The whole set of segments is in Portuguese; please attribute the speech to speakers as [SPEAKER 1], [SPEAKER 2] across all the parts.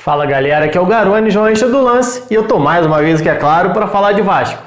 [SPEAKER 1] Fala galera, aqui é o Garone, jornalista do Lance, e eu tô mais uma vez aqui, é claro, para falar de Vasco.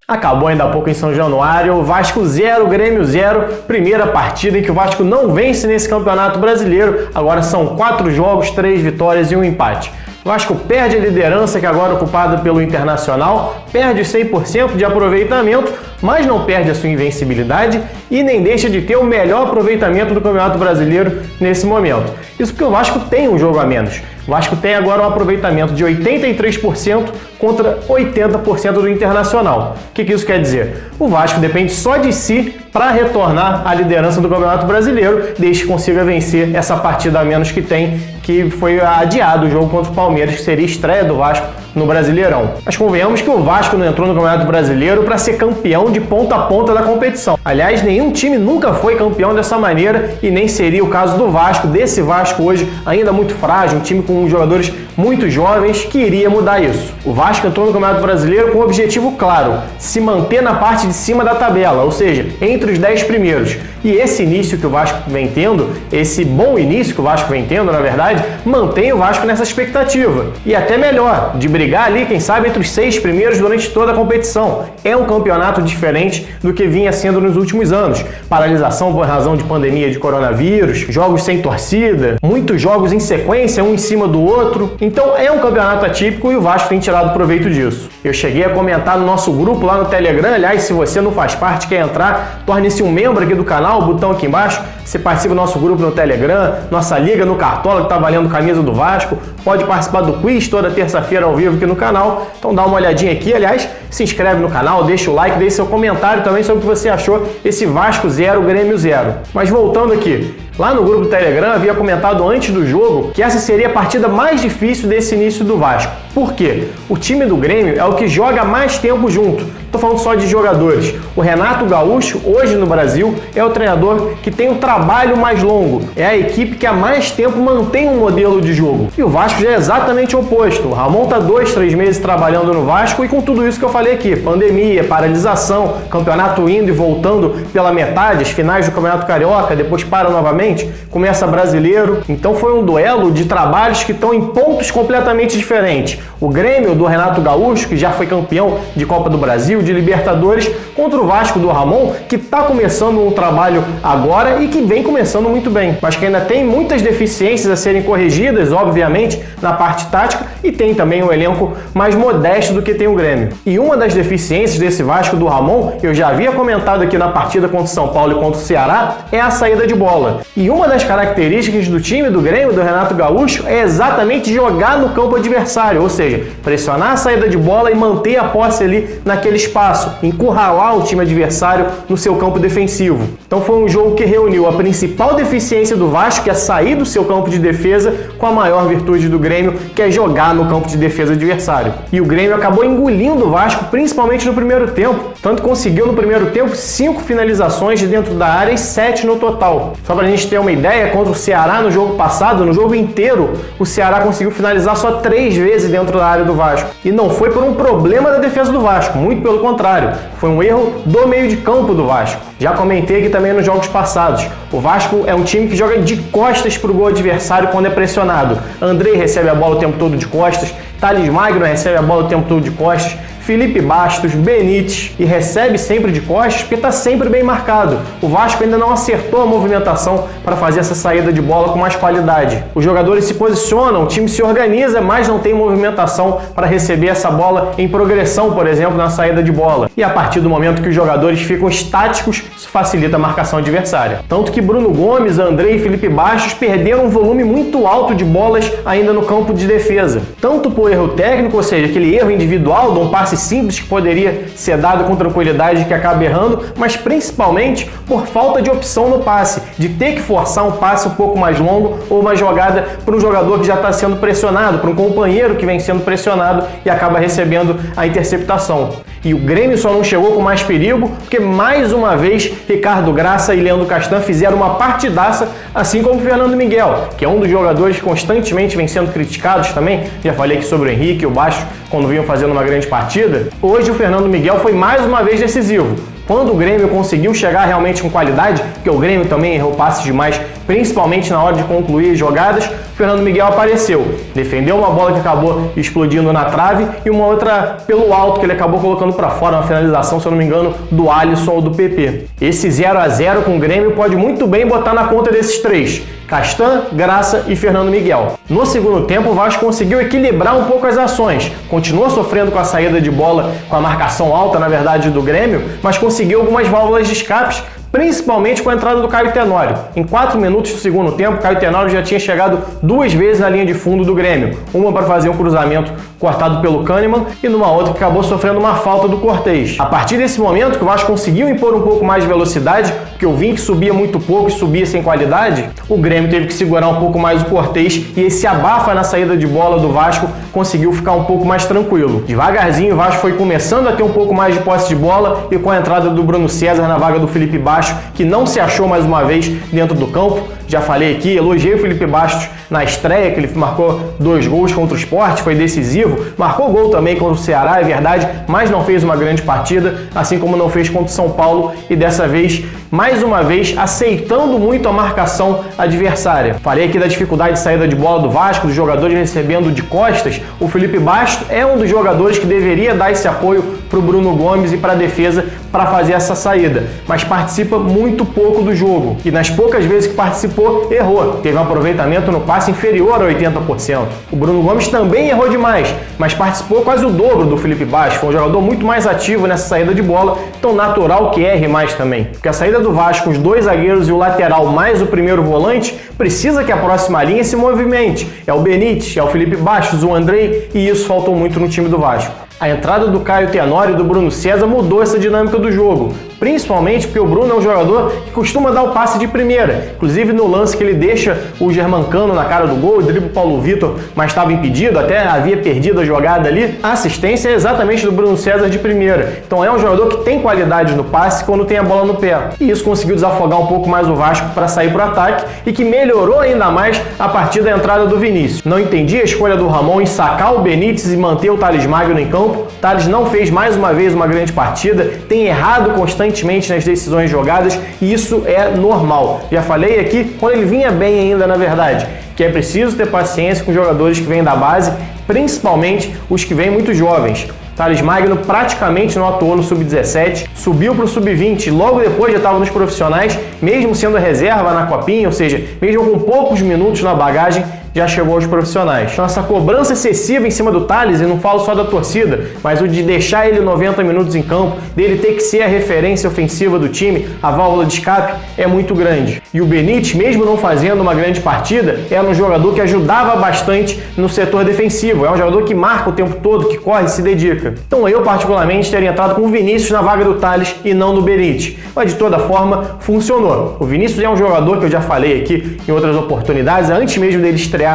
[SPEAKER 1] Acabou ainda há pouco em São Januário, Vasco 0, Grêmio 0, primeira partida em que o Vasco não vence nesse campeonato brasileiro. Agora são 4 jogos, 3 vitórias e 1 empate. O Vasco perde a liderança, que agora é ocupada pelo Internacional, perde 100% de aproveitamento, mas não perde a sua invencibilidade e nem deixa de ter o melhor aproveitamento do Campeonato Brasileiro nesse momento. Isso porque o Vasco tem um jogo a menos. O Vasco tem agora um aproveitamento de 83% contra 80% do Internacional. O que isso quer dizer? O Vasco depende só de si para retornar à liderança do Campeonato Brasileiro, desde que consiga vencer essa partida a menos que tem, que foi adiado o jogo contra o Palmeiras, que seria a estreia do Vasco no Brasileirão. Mas convenhamos que o Vasco não entrou no Campeonato Brasileiro para ser campeão de ponta a ponta da competição. Aliás, nenhum time nunca foi campeão dessa maneira e nem seria o caso do Vasco, desse Vasco hoje ainda muito frágil, um time com jogadores muito jovens, que iria mudar isso. O Vasco entrou no Campeonato Brasileiro com um objetivo claro: se manter na parte de cima da tabela, ou seja, entre os 10 primeiros. E esse início que o Vasco vem tendo, esse bom início que o Vasco vem tendo, na verdade, mantém o Vasco nessa expectativa. E até melhor, de brigar ali, quem sabe, entre os 6 primeiros durante toda a competição. É um campeonato diferente do que vinha sendo nos últimos anos. Paralisação por razão de pandemia de coronavírus, jogos sem torcida, muitos jogos em sequência, um em cima do outro. Então é um campeonato atípico e o Vasco tem tirado proveito disso. Eu cheguei a comentar no nosso grupo lá no Telegram. Aliás, se você não faz parte, quer entrar, torne-se um membro aqui do canal, o botão aqui embaixo. Você participa do nosso grupo no Telegram, nossa liga no Cartola, que tá valendo camisa do Vasco. Pode participar do quiz toda terça-feira ao vivo aqui no canal. Então dá uma olhadinha aqui. Aliás, se inscreve no canal, deixa o like, deixa seu comentário também sobre o que você achou desse Vasco 0, Grêmio 0. Mas voltando aqui, lá no grupo do Telegram havia comentado antes do jogo que essa seria a partida mais difícil desse início do Vasco. Por quê? O time do Grêmio é o que joga mais tempo junto. Estou falando só de jogadores. O Renato Gaúcho, hoje no Brasil, é o treinador que tem o trabalho mais longo. É a equipe que há mais tempo mantém um modelo de jogo. E o Vasco já é exatamente o oposto. O Ramon está 2, 3 meses trabalhando no Vasco e com tudo isso que eu falei aqui: pandemia, paralisação, campeonato indo e voltando pela metade, as finais do Campeonato Carioca, depois para novamente, começa Brasileiro. Então foi um duelo de trabalhos que estão em pontos completamente diferentes. O Grêmio do Renato Gaúcho, que já foi campeão de Copa do Brasil, de Libertadores, contra o Vasco do Ramon, que está começando um trabalho agora e que vem começando muito bem, mas que ainda tem muitas deficiências a serem corrigidas, obviamente, na parte tática, e tem também um elenco mais modesto do que tem o Grêmio. E uma das deficiências desse Vasco do Ramon, eu já havia comentado aqui na partida contra o São Paulo e contra o Ceará, é a saída de bola. E uma das características do time do Grêmio, do Renato Gaúcho, é exatamente jogar no campo adversário, ou seja, pressionar a saída de bola e manter a posse ali naquele espaço, encurralar o time adversário no seu campo defensivo. Então foi um jogo que reuniu a principal deficiência do Vasco, que é sair do seu campo de defesa, com a maior virtude do Grêmio, que é jogar no campo de defesa adversário. E o Grêmio acabou engolindo o Vasco, principalmente no primeiro tempo. Tanto conseguiu no primeiro tempo 5 finalizações de dentro da área e 7 no total. Só pra gente ter uma ideia, contra o Ceará no jogo passado, no jogo inteiro, o Ceará conseguiu finalizar só 3 vezes dentro da área do Vasco. E não foi por um problema da defesa do Vasco, muito pelo contrário, foi um erro do meio de campo do Vasco. Já comentei aqui também nos jogos passados. O Vasco é um time que joga de costas para o gol adversário quando é pressionado. Andrei recebe a bola o tempo todo de costas, Thales Magno recebe a bola o tempo todo de costas, Felipe Bastos, Benítez, e recebe sempre de costas porque está sempre bem marcado. O Vasco ainda não acertou a movimentação para fazer essa saída de bola com mais qualidade. Os jogadores se posicionam, o time se organiza, mas não tem movimentação para receber essa bola em progressão, por exemplo, na saída de bola. E a partir do momento que os jogadores ficam estáticos, isso facilita a marcação adversária. Tanto que Bruno Gomes, Andrei e Felipe Bastos perderam um volume muito alto de bolas ainda no campo de defesa. Tanto por erro técnico, ou seja, aquele erro individual de um passe simples que poderia ser dado com tranquilidade, que acaba errando, mas principalmente por falta de opção no passe, de ter que forçar um passe um pouco mais longo ou uma jogada para um jogador que já está sendo pressionado, para um companheiro que vem sendo pressionado e acaba recebendo a interceptação. E o Grêmio só não chegou com mais perigo porque, mais uma vez, Ricardo Graça e Leandro Castan fizeram uma partidaça, assim como o Fernando Miguel, que é um dos jogadores que constantemente vem sendo criticados também. Já falei aqui sobre o Henrique e o Baixo quando vinham fazendo uma grande partida. Hoje o Fernando Miguel foi mais uma vez decisivo. Quando o Grêmio conseguiu chegar realmente com qualidade, porque o Grêmio também errou passes demais, principalmente na hora de concluir as jogadas, o Fernando Miguel apareceu. Defendeu uma bola que acabou explodindo na trave e uma outra pelo alto que ele acabou colocando para fora, uma finalização, se eu não me engano, do Alisson ou do PP. Esse 0-0 com o Grêmio pode muito bem botar na conta desses três: Castan, Graça e Fernando Miguel. No segundo tempo, o Vasco conseguiu equilibrar um pouco as ações. Continuou sofrendo com a saída de bola, com a marcação alta, na verdade, do Grêmio, mas conseguiu algumas válvulas de escapes, principalmente com a entrada do Caio Tenório. Em 4 minutos do segundo tempo, Caio Tenório já tinha chegado 2 vezes na linha de fundo do Grêmio. Uma para fazer um cruzamento cortado pelo Kahneman e numa outra que acabou sofrendo uma falta do Cortez. A partir desse momento que o Vasco conseguiu impor um pouco mais de velocidade, porque o Vinck subia muito pouco e subia sem qualidade, o Grêmio teve que segurar um pouco mais o Cortez e esse abafa na saída de bola do Vasco conseguiu ficar um pouco mais tranquilo. Devagarzinho o Vasco foi começando a ter um pouco mais de posse de bola e com a entrada do Bruno César na vaga do Felipe Baixo, que não se achou mais uma vez dentro do campo. Já falei aqui, elogiei o Felipe Bastos na estreia, que ele marcou 2 gols contra o Sport, foi decisivo, marcou gol também contra o Ceará, é verdade, mas não fez uma grande partida, assim como não fez contra o São Paulo e dessa vez, mais uma vez, aceitando muito a marcação adversária. Falei aqui da dificuldade de saída de bola do Vasco, dos jogadores recebendo de costas. O Felipe Bastos é um dos jogadores que deveria dar esse apoio para o Bruno Gomes e para a defesa para fazer essa saída, mas participa muito pouco do jogo e nas poucas vezes que participou, errou. Teve um aproveitamento no passe inferior a 80%. O Bruno Gomes também errou demais, mas participou quase o dobro do Felipe Bastos. Foi um jogador muito mais ativo nessa saída de bola, então natural que erre mais também. Porque a saída do Vasco com os 2 zagueiros e o lateral mais o primeiro volante precisa que a próxima linha se movimente. É o Benítez, é o Felipe Bastos, o Andrei, e isso faltou muito no time do Vasco. A entrada do Caio Tenório e do Bruno César mudou essa dinâmica do jogo, principalmente porque o Bruno é um jogador que costuma dar o passe de primeira. Inclusive no lance que ele deixa o Germancano na cara do gol, dribla o Paulo Vitor, mas estava impedido, até havia perdido a jogada ali. A assistência é exatamente do Bruno César de primeira. Então é um jogador que tem qualidade no passe quando tem a bola no pé. E isso conseguiu desafogar um pouco mais o Vasco para sair para o ataque e que melhorou ainda mais a partir da entrada do Vinícius. Não entendi a escolha do Ramon em sacar o Benítez e manter o Thales Magno em campo. O Thales não fez mais uma vez uma grande partida, tem errado constantemente nas decisões jogadas e isso é normal. Já falei aqui quando ele vinha bem ainda, na verdade, que é preciso ter paciência com jogadores que vêm da base, principalmente os que vêm muito jovens. Thales Magno praticamente não atuou no Sub-17, subiu para o Sub-20, logo depois já estava nos profissionais, mesmo sendo reserva na Copinha, ou seja, mesmo com poucos minutos na bagagem, já chegou aos profissionais. Então essa cobrança excessiva em cima do Thales, e não falo só da torcida, mas o de deixar ele 90 minutos em campo, dele ter que ser a referência ofensiva do time, a válvula de escape, é muito grande. E o Benítez, mesmo não fazendo uma grande partida, era um jogador que ajudava bastante no setor defensivo, é um jogador que marca o tempo todo, que corre e se dedica. Então eu particularmente teria entrado com o Vinícius na vaga do Thales e não do Benítez, mas de toda forma funcionou. O Vinícius é um jogador que eu já falei aqui em outras oportunidades, antes mesmo dele estrear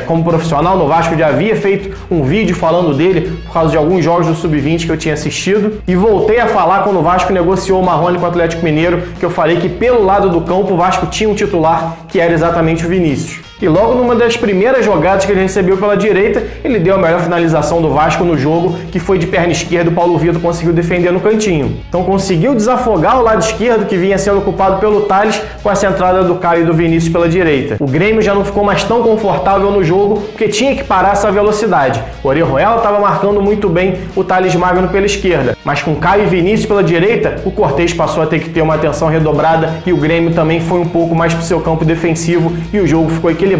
[SPEAKER 1] como profissional no Vasco, eu já havia feito um vídeo falando dele por causa de alguns jogos do Sub-20 que eu tinha assistido e voltei a falar quando o Vasco negociou o Marrone com o Atlético Mineiro, que eu falei que pelo lado do campo o Vasco tinha um titular que era exatamente o Vinícius. E logo numa das primeiras jogadas que ele recebeu pela direita, ele deu a melhor finalização do Vasco no jogo, que foi de perna esquerda, o Paulo Vitor conseguiu defender no cantinho. Então conseguiu desafogar o lado esquerdo, que vinha sendo ocupado pelo Thales, com essa entrada do Caio e do Vinícius pela direita. O Grêmio já não ficou mais tão confortável no jogo, porque tinha que parar essa velocidade. O Orejuela estava marcando muito bem o Thales Magno pela esquerda, mas com Caio e Vinícius pela direita, o Cortez passou a ter que ter uma atenção redobrada e o Grêmio também foi um pouco mais para o seu campo defensivo e o jogo ficou equilibrado,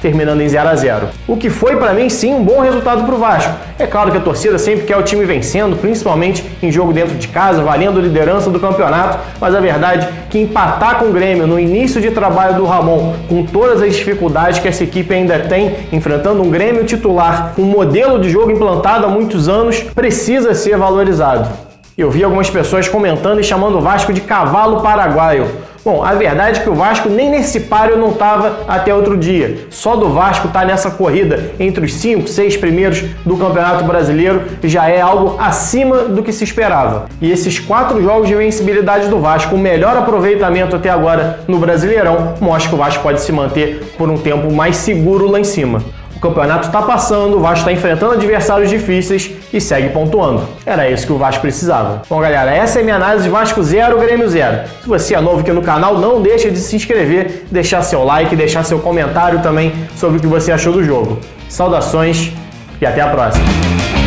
[SPEAKER 1] terminando em 0-0. O que foi para mim sim um bom resultado para o Vasco. É claro que a torcida sempre quer o time vencendo, principalmente em jogo dentro de casa, valendo a liderança do campeonato, mas a verdade é que empatar com o Grêmio no início de trabalho do Ramon, com todas as dificuldades que essa equipe ainda tem, enfrentando um Grêmio titular, um modelo de jogo implantado há muitos anos, precisa ser valorizado. Eu vi algumas pessoas comentando e chamando o Vasco de cavalo paraguaio. Bom, a verdade é que o Vasco nem nesse páreo não estava até outro dia. Só do Vasco estar nessa corrida entre os 5, 6 primeiros do Campeonato Brasileiro já é algo acima do que se esperava. E esses 4 jogos de vencibilidade do Vasco, o melhor aproveitamento até agora no Brasileirão, mostra que o Vasco pode se manter por um tempo mais seguro lá em cima. O campeonato está passando, o Vasco está enfrentando adversários difíceis e segue pontuando. Era isso que o Vasco precisava. Bom, galera, essa é a minha análise de Vasco 0, Grêmio 0. Se você é novo aqui no canal, não deixe de se inscrever, deixar seu like, deixar seu comentário também sobre o que você achou do jogo. Saudações e até a próxima!